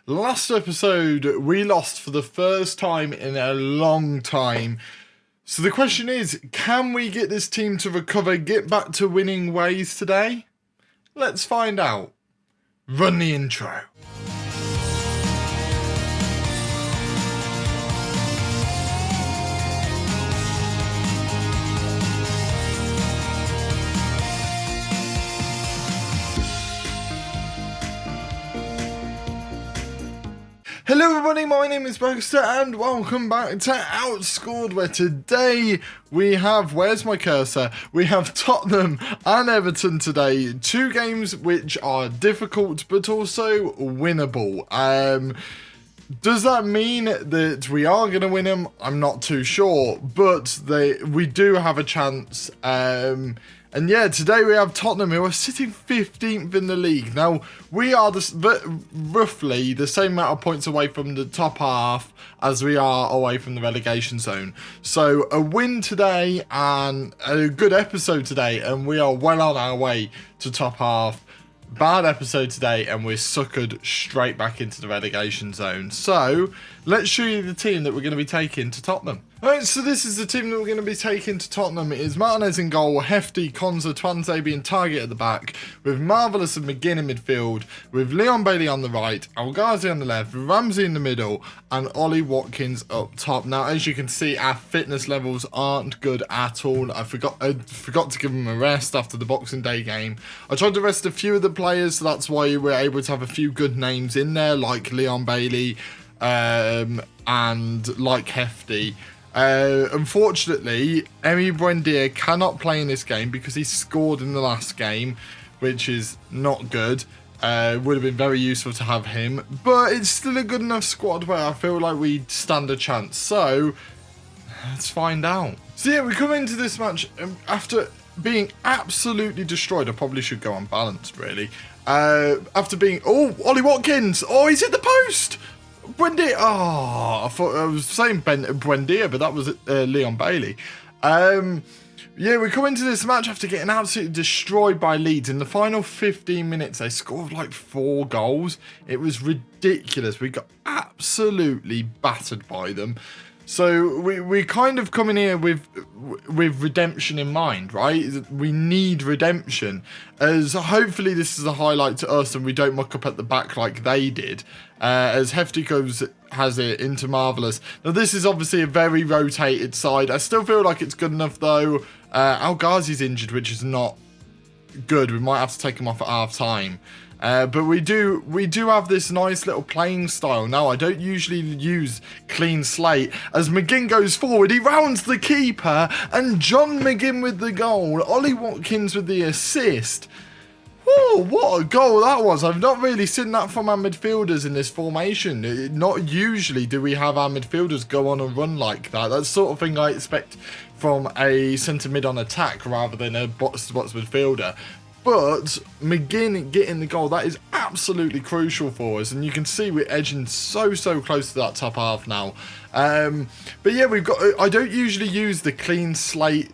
Last episode, we lost for the first time in a long time. So the question is, can we get this team to recover, get back to winning ways today? Let's find out. Run the intro. Hello everybody, my name is Bragster and welcome back to Outscored, where today we have, where's my cursor? We have Tottenham and Everton today. Two games which are difficult but also winnable. Does that mean that we are going to win them? I'm not too sure, but we do have a chance. And yeah, today we have Tottenham, who are sitting 15th in the league. Now, we are roughly the same amount of points away from the top half as we are away from the relegation zone. So, a win today and a good episode today, and we are well on our way to top half. Bad episode today, and we're suckered straight back into the relegation zone. So, let's show you the team that we're going to be taking to Tottenham. Alright, so this is the team that we're going to be taking to Tottenham. It is Martinez in goal, Hefty, Konza, Twanzebe being target at the back, with Marvellous and McGinn in midfield, with Leon Bailey on the right, El Ghazi on the left, Ramsey in the middle, and Ollie Watkins up top. Now, as you can see, our fitness levels aren't good at all. I forgot to give them a rest after the Boxing Day game. I tried to rest a few of the players, so that's why we're able to have a few good names in there, like Leon Bailey and like Hefty. Unfortunately, Emi Buendia cannot play in this game because he scored in the last game, which is not good. Would have been very useful to have him, but it's still a good enough squad where I feel like we stand a chance. So, let's find out. So yeah, we come into this match after being absolutely destroyed. I probably should go unbalanced, really. After being... Oh, Ollie Watkins! Oh, he's hit the post! Buendia. Oh, I thought I was saying Buendia, but that was Leon Bailey. Yeah, we come into this match after getting absolutely destroyed by Leeds. In the final 15 minutes, they scored like 4 goals. It was ridiculous. We got absolutely battered by them. So we kind of come in here with redemption in mind, right? We need redemption, as hopefully this is a highlight to us and we don't muck up at the back like they did, as Hefty has it into Marvellous. Now this is obviously a very rotated side. I still feel like it's good enough though. El Ghazi's injured, which is not good. We might have to take him off at half time. But we do have this nice little playing style. Now, I don't usually use clean slate. As McGinn goes forward, he rounds the keeper, and John McGinn with the goal. Ollie Watkins with the assist. Whoa, what a goal that was. I've not really seen that from our midfielders in this formation. Not usually do we have our midfielders go on a run like that. That's the sort of thing I expect from a centre mid on attack rather than a box-to-box midfielder. But McGinn getting the goal, that is absolutely crucial for us. And you can see we're edging so close to that top half now. But yeah, I don't usually use the clean slate,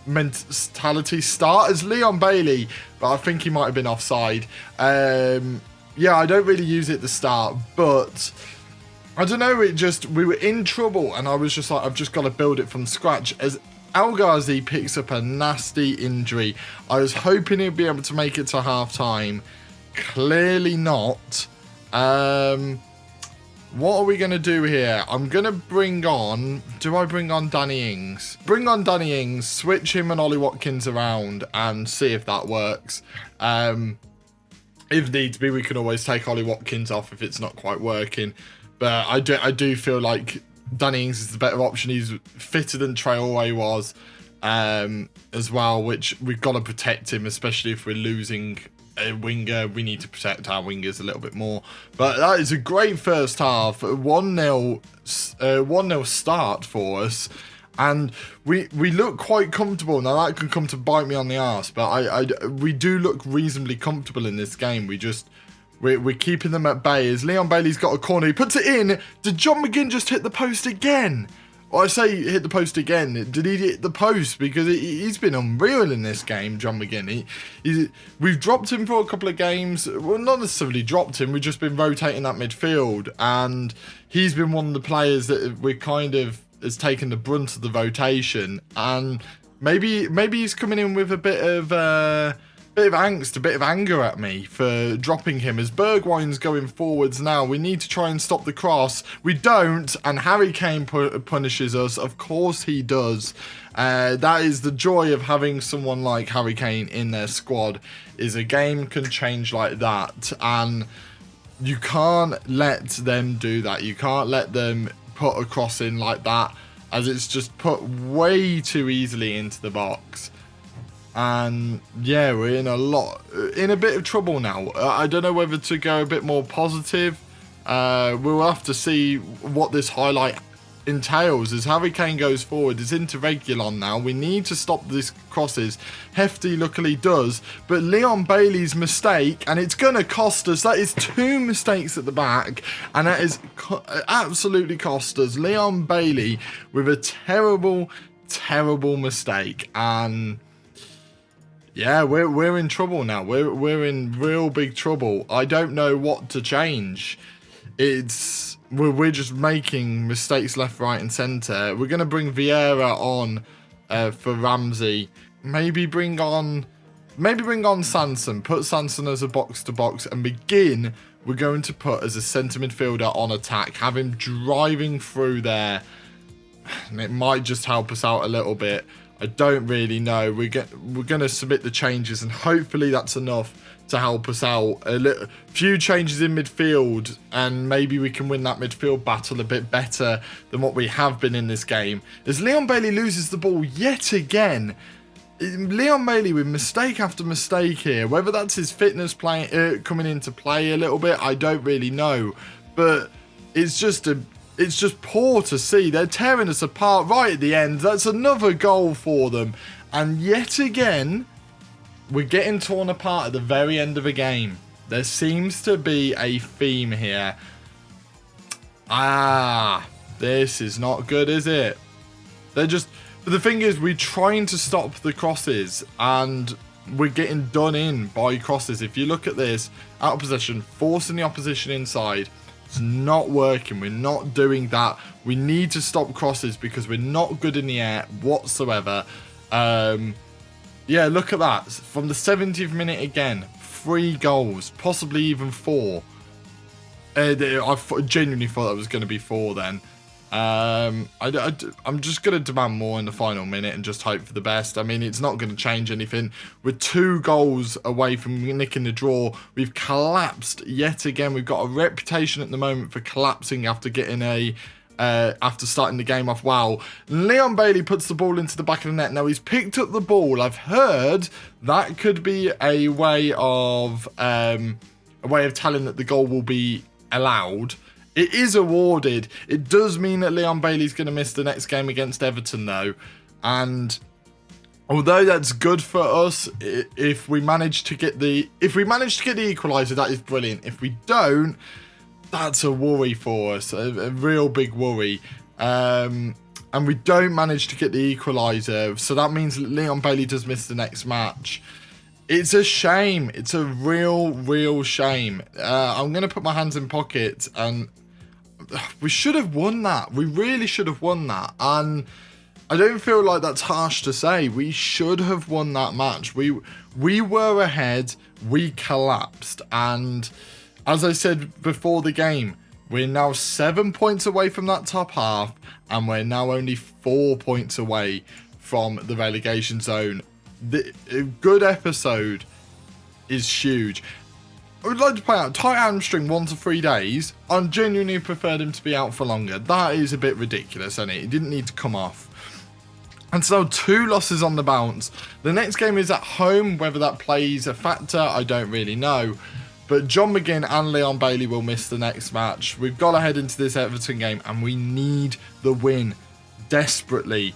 mentality start as Leon Bailey, but I think he might have been offside. Yeah, I don't really use it at the start, but I don't know, we were in trouble and I was just like, I've just got to build it from scratch. As El Ghazi picks up a nasty injury. I was hoping he'd be able to make it to half time. Clearly not. What are we going to do here? I'm going to bring on... Do I bring on Danny Ings? Bring on Danny Ings, switch him and Ollie Watkins around and see if that works. If needs be, we can always take Ollie Watkins off if it's not quite working. But I do feel like Danny Ings is the better option. He's fitter than Traore was as well, which we've got to protect him, especially if we're losing a winger. We need to protect our wingers a little bit more. But that is a great first half. 1-0 start for us. And we look quite comfortable. Now, that can come to bite me on the arse, but we do look reasonably comfortable in this game. We're keeping them at bay. As Leon Bailey's got a corner, he puts it in. Did John McGinn just hit the post again? I say hit the post again. Did he hit the post? Because he's been unreal in this game, John McGinn. We've dropped him for a couple of games. Well, not necessarily dropped him. We've just been rotating that midfield. And he's been one of the players that we're kind of has taken the brunt of the rotation. And maybe he's coming in with a bit of angst, a bit of anger at me for dropping him. As Bergwijn's going forwards now, we need to try and stop the cross. We don't, and Harry Kane punishes us. Of course he does. That is the joy of having someone like Harry Kane in their squad, is a game can change like that, and you can't let them do that. You can't let them put a cross in like that, as it's just put way too easily into the box. And yeah, we're in a bit of trouble now. I don't know whether to go a bit more positive. We'll have to see what this highlight entails. As Harry Kane goes forward, it's into Reguilon now. We need to stop these crosses. Hefty luckily does, but Leon Bailey's mistake, and it's going to cost us. That is 2 mistakes at the back, and that is absolutely cost us. Leon Bailey with a terrible mistake, and yeah, we're in trouble now. We're in real big trouble. I don't know what to change. We're just making mistakes left, right, and centre. We're gonna bring Vieira on for Ramsey. Maybe bring on Sanson. Put Sanson as a box to box, and begin. We're going to put as a centre midfielder on attack. Have him driving through there, and it might just help us out a little bit. I don't really know. We're going to submit the changes, and hopefully that's enough to help us out. A few changes in midfield, and maybe we can win that midfield battle a bit better than what we have been in this game. As Leon Bailey loses the ball yet again. Leon Bailey with mistake after mistake here. Whether that's his fitness coming into play a little bit, I don't really know. But it's just poor to see. They're tearing us apart right at the end. That's another goal for them. And yet again, we're getting torn apart at the very end of a game. There seems to be a theme here. This is not good, is it? But the thing is, we're trying to stop the crosses, and we're getting done in by crosses. If you look at this, out of possession, forcing the opposition inside. It's not working. We're not doing that. We need to stop crosses because we're not good in the air whatsoever. Yeah, look at that. From the 70th minute again, 3 goals, possibly even 4. I genuinely thought that was going to be 4 then. I'm just going to demand more in the final minute and just hope for the best. I mean, it's not going to change anything. We're 2 goals away from nicking the draw. We've collapsed yet again. We've got a reputation at the moment for collapsing after getting after starting the game off well. Leon Bailey puts the ball into the back of the net. Now he's picked up the ball. I've heard that could be a way of telling that the goal will be allowed. It is awarded. It does mean that Leon Bailey's going to miss the next game against Everton, though. And although that's good for us, if we manage to get the equaliser, that is brilliant. If we don't, that's a worry for us, a real big worry. And we don't manage to get the equaliser, so that means Leon Bailey does miss the next match. It's a shame. It's a real shame. I'm going to put my hands in pockets, and we should have won that. We really should have won that. And I don't feel like that's harsh to say. We should have won that match. We were ahead. We collapsed. And as I said before the game, we're now 7 points away from that top half, and we're now only 4 points away from the relegation zone. The good episode is huge. I would like to point out, tight hamstring 1 to 3 days. I genuinely preferred him to be out for longer. That is a bit ridiculous, isn't it? He didn't need to come off. And so 2 losses on the bounce. The next game is at home. Whether that plays a factor, I don't really know. But John McGinn and Leon Bailey will miss the next match. We've got to head into this Everton game, and we need the win. Desperately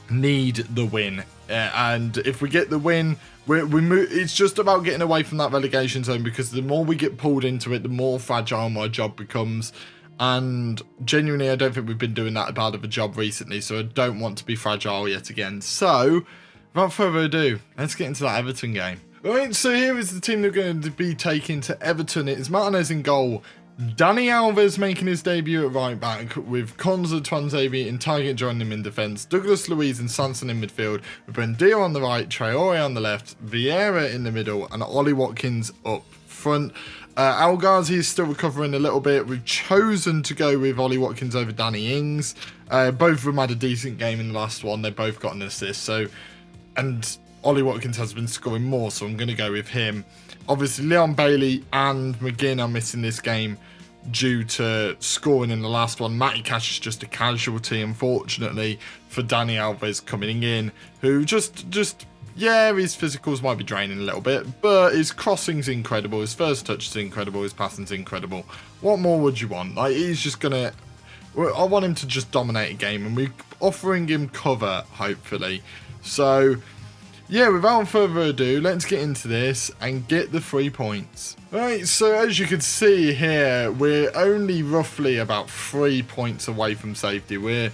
need the win. And if we get the win, we move. It's just about getting away from that relegation zone, because the more we get pulled into it, the more fragile my job becomes. And genuinely, I don't think we've been doing that bad of a job recently, so I don't want to be fragile yet again. So, without further ado, let's get into that Everton game. Right, so here is the team they're going to be taking to Everton. It's Martinez in goal. Dani Alves making his debut at right back, with Konza, Twanzebe and Target joining him in defence. Douglas Luiz and Sanson in midfield, with Buendia on the right, Traore on the left, Vieira in the middle, and Ollie Watkins up front. Al Ghazi is still recovering a little bit. We've chosen to go with Ollie Watkins over Danny Ings. Both of them had a decent game in the last one. They both got an assist. And Ollie Watkins has been scoring more, so I'm going to go with him. Obviously, Leon Bailey and McGinn are missing this game due to scoring in the last one. Matty Cash is just a casualty, unfortunately, for Dani Alves coming in, who yeah, his physicals might be draining a little bit, but his crossing's incredible, his first touch is incredible, his passing's incredible. What more would you want? Like, he's just gonna... I want him to just dominate a game, and we're offering him cover, hopefully. So, yeah, without further ado, let's get into this and get the 3 points. Right, so as you can see here, we're only roughly about 3 points away from safety. We're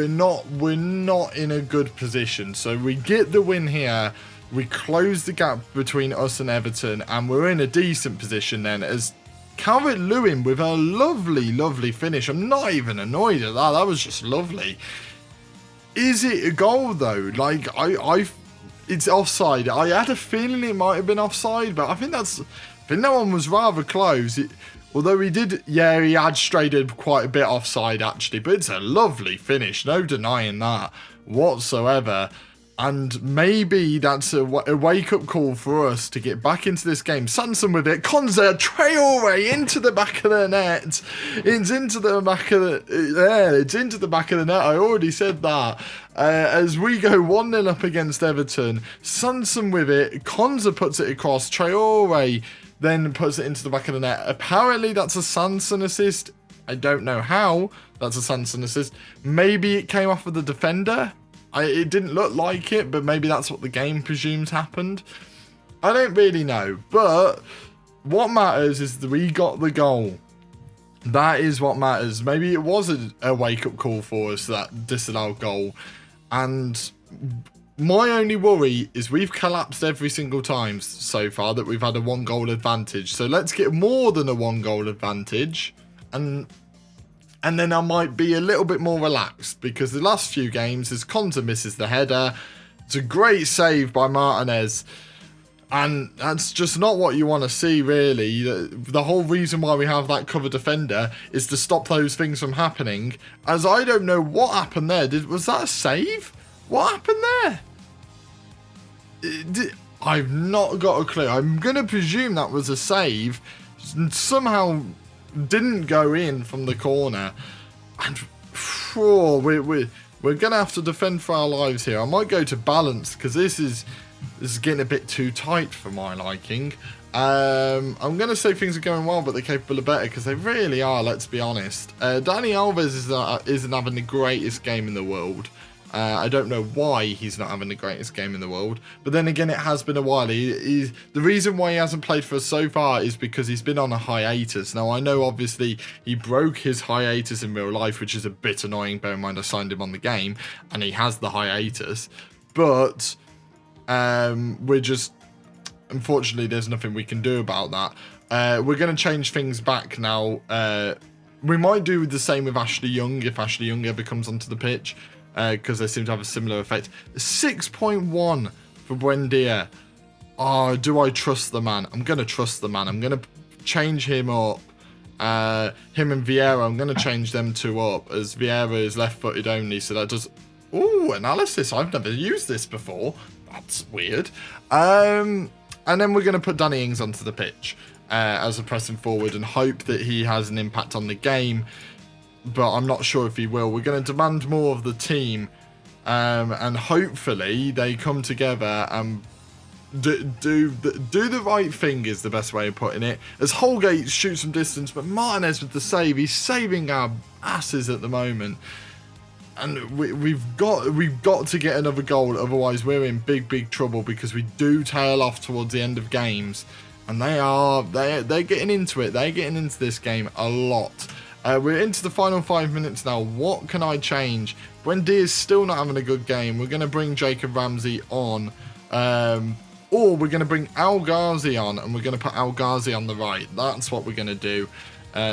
not in a good position, so we get the win here. We close the gap between us and Everton, and we're in a decent position then, as Calvert-Lewin with a lovely finish. I'm not even annoyed at that. That was just lovely. Is it a goal though? Like, it's offside. I had a feeling it might have been offside, but I think that one was rather close. Although he had strayed in quite a bit offside actually, but it's a lovely finish, no denying that whatsoever. And maybe that's a wake-up call for us to get back into this game. Sanson with it, Konza, Traore into the back of the net. It's into the back of it's into the back of the net. I already said that. As we go 1-0 up against Everton, Sanson with it, Konza puts it across, Traore then puts it into the back of the net. Apparently that's a Sanson assist. I don't know how that's a Sanson assist. Maybe it came off of the defender. It didn't look like it, but maybe that's what the game presumes happened. I don't really know. But what matters is that we got the goal. That is what matters. Maybe it was a wake-up call for us, that disallowed goal. And my only worry is we've collapsed every single time so far that we've had a 1-goal advantage. So let's get more than a 1-goal advantage. And then I might be a little bit more relaxed, because the last few games, as Konza misses the header, it's a great save by Martinez. And that's just not what you want to see, really. The whole reason why we have that cover defender is to stop those things from happening. As I don't know what happened there. Was that a save? What happened there? I've not got a clue. I'm going to presume that was a save. Somehow didn't go in from the corner. And we're going to have to defend for our lives here. I might go to balance, because this is getting a bit too tight for my liking. I'm going to say things are going well, but they're capable of better, because they really are, let's be honest. Dani Alves isn't having the greatest game in the world. I don't know why he's not having the greatest game in the world. But then again, it has been a while. The reason why he hasn't played for us so far is because he's been on a hiatus. Now, I know, obviously, he broke his hiatus in real life, which is a bit annoying. Bear in mind, I signed him on the game, and he has the hiatus. But we're just... Unfortunately, there's nothing we can do about that. We're going to change things back now. We might do the same with Ashley Young, if Ashley Young ever comes onto the pitch. Because they seem to have a similar effect. 6.1 for Buendia. Oh, do I trust the man? I'm going to trust the man. I'm going to change him up. Him and Vieira, I'm going to change them two up, as Vieira is left-footed only, so that does... Ooh, analysis. I've never used this before. That's weird. And then we're going to put Danny Ings onto the pitch as a pressing forward and hope that he has an impact on the game. But I'm not sure if he will. We're going to demand more of the team, and hopefully they come together and do the right thing is the best way of putting it. As Holgate shoots from distance, but Martinez with the save. He's saving our asses at the moment, and we've got to get another goal. Otherwise, we're in big trouble, because we do tail off towards the end of games, and they're getting into it. They're getting into this game a lot. We're into the final 5 minutes now. What can I change? Wendy is still not having a good game. We're going to bring Jacob Ramsey on. Or we're going to bring Al Ghazi on, and we're going to put Al Ghazi on the right. That's what we're going to do.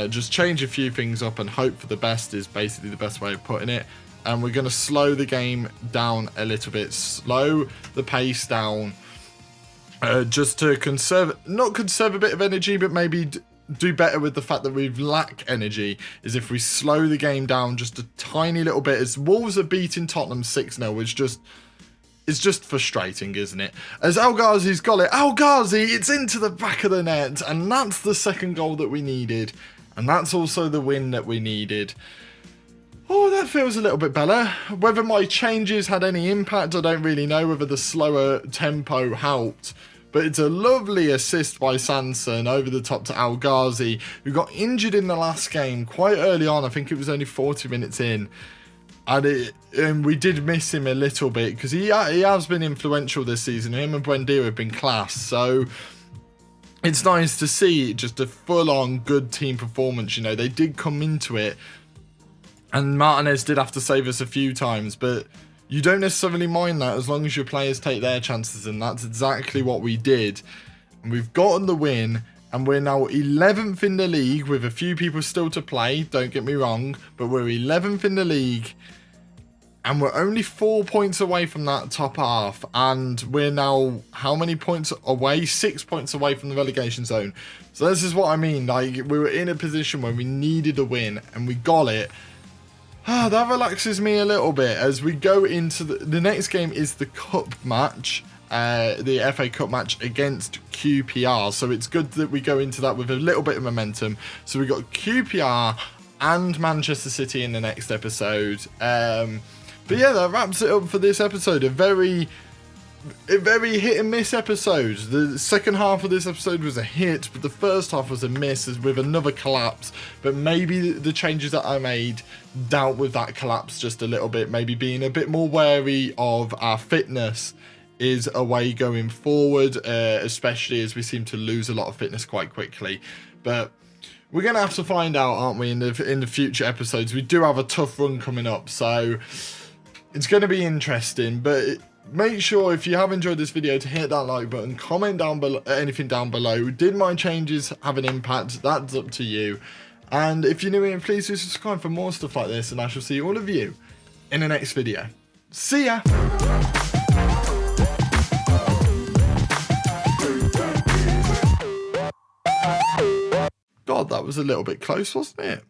Just change a few things up and hope for the best is basically the best way of putting it. And we're going to slow the game down a little bit. Slow the pace down. Just to not conserve a bit of energy, but maybe do better with the fact that we lack energy, is if we slow the game down just a tiny little bit. As Wolves are beating Tottenham 6-0, which it's just frustrating, isn't it? As Al Ghazi's got it. Al Ghazi, it's into the back of the net. And that's the second goal that we needed. And that's also the win that we needed. Oh, that feels a little bit better. Whether my changes had any impact, I don't really know. Whether the slower tempo helped. But it's a lovely assist by Sanson over the top to Al Ghazi, who got injured in the last game quite early on. I think it was only 40 minutes in. And we did miss him a little bit because he has been influential this season. Him and Buendia have been class. So it's nice to see just a full-on good team performance. You know, they did come into it. And Martinez did have to save us a few times. But you don't necessarily mind that as long as your players take their chances. And that's exactly what we did. And we've gotten the win. And we're now 11th in the league with a few people still to play. Don't get me wrong. But we're 11th in the league. And we're only 4 points away from that top half. And we're now how many points away? 6 points away from the relegation zone. So this is what I mean. Like, we were in a position where we needed a win. And we got it. That relaxes me a little bit. As we go into the next game is the cup match. The FA Cup match against QPR. So it's good that we go into that with a little bit of momentum. So we got QPR and Manchester City in the next episode. But yeah, that wraps it up for this episode. A very hit and miss episode. The second half of this episode was a hit, but the first half was a miss with another collapse. But maybe the changes that I made dealt with that collapse just a little bit. Maybe being a bit more wary of our fitness is a way going forward, especially as we seem to lose a lot of fitness quite quickly. But we're going to have to find out, aren't we, in the future episodes. We do have a tough run coming up, so it's going to be interesting. But make sure, if you have enjoyed this video, to hit that like button, comment down below, anything down below. Did my changes have an impact? That's up to you. And if you're new here, please do subscribe for more stuff like this, and I shall see all of you in the next video. See ya! God, that was a little bit close, wasn't it?